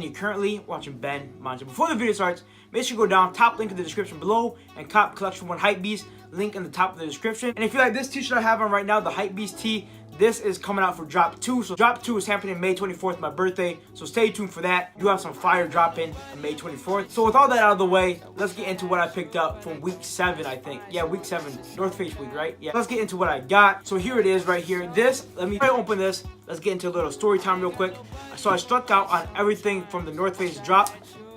you're currently watching Ben Manja. Before the video starts, make sure you go down, top link in the description below, and cop Collection 1 Hypebeast, link in the top of the description. And if you like this t-shirt I have on right now, the Hypebeast tee, this is coming out for drop 2. So drop 2 is happening May 24th, my birthday. So stay tuned for that. You have some fire dropping on May 24th. So with all that out of the way, let's get into what I picked up from week 7, I think. Yeah, week 7, North Face week, right? Yeah. Let's get into what I got. So here it is right here. Let me open this. Let's get into a little story time real quick. So I struck out on everything from the North Face drop.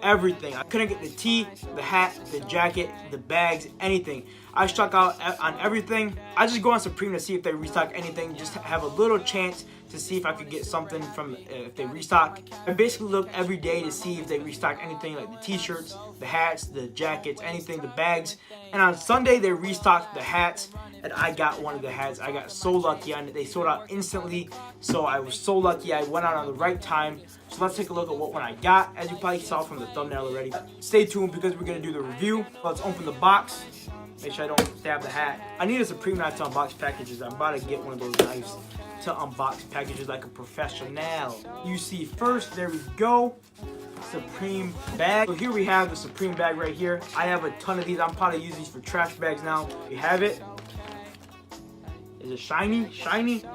Everything. I couldn't get the tee, the hat, the jacket, the bags, anything. I struck out on everything. I just go on Supreme to see if they restock anything, just to have a little chance to see if I could get something from if they restock. I basically look every day to see if they restock anything, like the t-shirts, the hats, the jackets, anything, the bags. And on Sunday they restocked the hats, and I got one of the hats. I got so lucky on it. They sold out instantly, so I was so lucky. I went out on the right time. So let's take a look at what one I got. As you probably saw from the thumbnail already, stay tuned because we're gonna do the review. Let's open the box. Make sure I don't stab the hat. I need a Supreme knife to unbox packages. I'm about to get one of those knives to unbox packages like a professional. You see first, there we go, Supreme bag. So here we have the Supreme bag right here. I have a ton of these. I'm probably use these for trash bags now. We have it. Is it shiny? Shiny?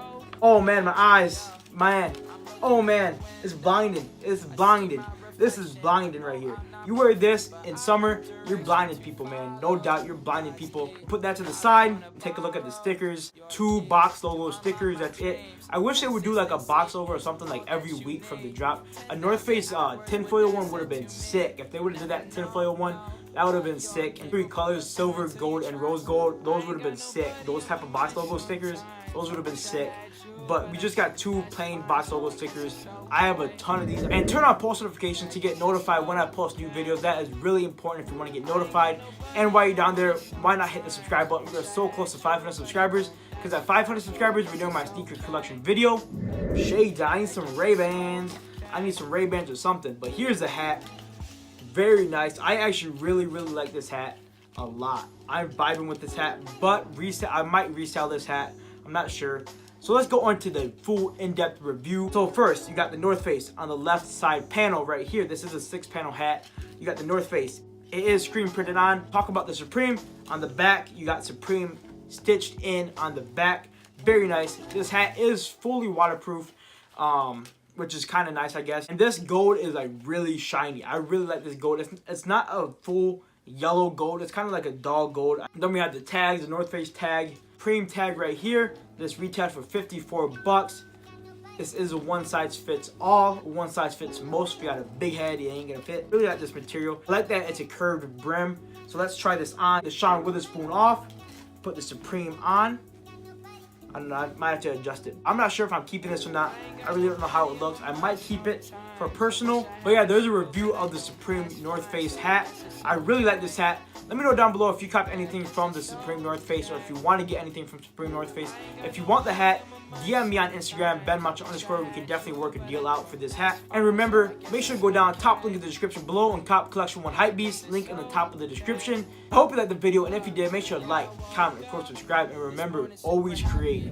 Oh man, my eyes, man. Oh man, it's blinding. It's blinding. This is blinding right here. You wear this in summer, you're blinding people, man. No doubt, you're blinding people. Put that to the side. Take a look at the stickers. 2 box logo stickers. That's it. I wish they would do like a box logo or something like every week from the drop. A North Face tinfoil one would have been sick. If they would have did that tinfoil one, that would have been sick. And 3 colors, silver, gold, and rose gold. Those would have been sick. Those type of box logo stickers, those would have been sick. But we just got 2 plain box logo stickers. I have a ton of these. And turn on post notifications to get notified when I post new videos. That is really important if you want to get notified. And while you're down there, why not hit the subscribe button? We're so close to 500 subscribers. Because at 500 subscribers, we're doing my sneaker collection video. Shades, I need some Ray-Bans. I need some Ray-Bans or something. But here's the hat. Very nice. I actually really like this hat a lot. I'm vibing with this hat. But I might resell this hat. I'm not sure. So let's go on to the full in-depth review. So first, you got the North Face on the left side panel right here. This is a 6-panel hat. You got the North Face. It is screen printed on. Talk about the Supreme. On the back, you got Supreme stitched in on the back. Very nice. This hat is fully waterproof, which is kind of nice, I guess. And this gold is like really shiny. I really like this gold. It's not a full yellow gold. It's kind of like a dull gold. Then we have the tags, the North Face tag. Supreme tag right here. This retailed for 54 bucks. This is a one size fits all. One size fits most. If you got a big head, it ain't gonna fit. Really like this material. I like that it's a curved brim. So let's try this on. The Sean Wotherspoon off. Put the Supreme on. I don't know, I might have to adjust it. I'm not sure if I'm keeping this or not. I really don't know how it looks. I might keep it for personal. But yeah, there's a review of the Supreme North Face hat. I really like this hat. Let me know down below if you cop anything from the Supreme North Face or if you want to get anything from Supreme North Face. If you want the hat, DM me on Instagram, benmacho_. We can definitely work a deal out for this hat. And remember, make sure to go down, top link in the description below, and cop Collection 1 Hypebeast, link in the top of the description. I hope you liked the video, and if you did, make sure to like, comment, of course, subscribe, and remember, always create.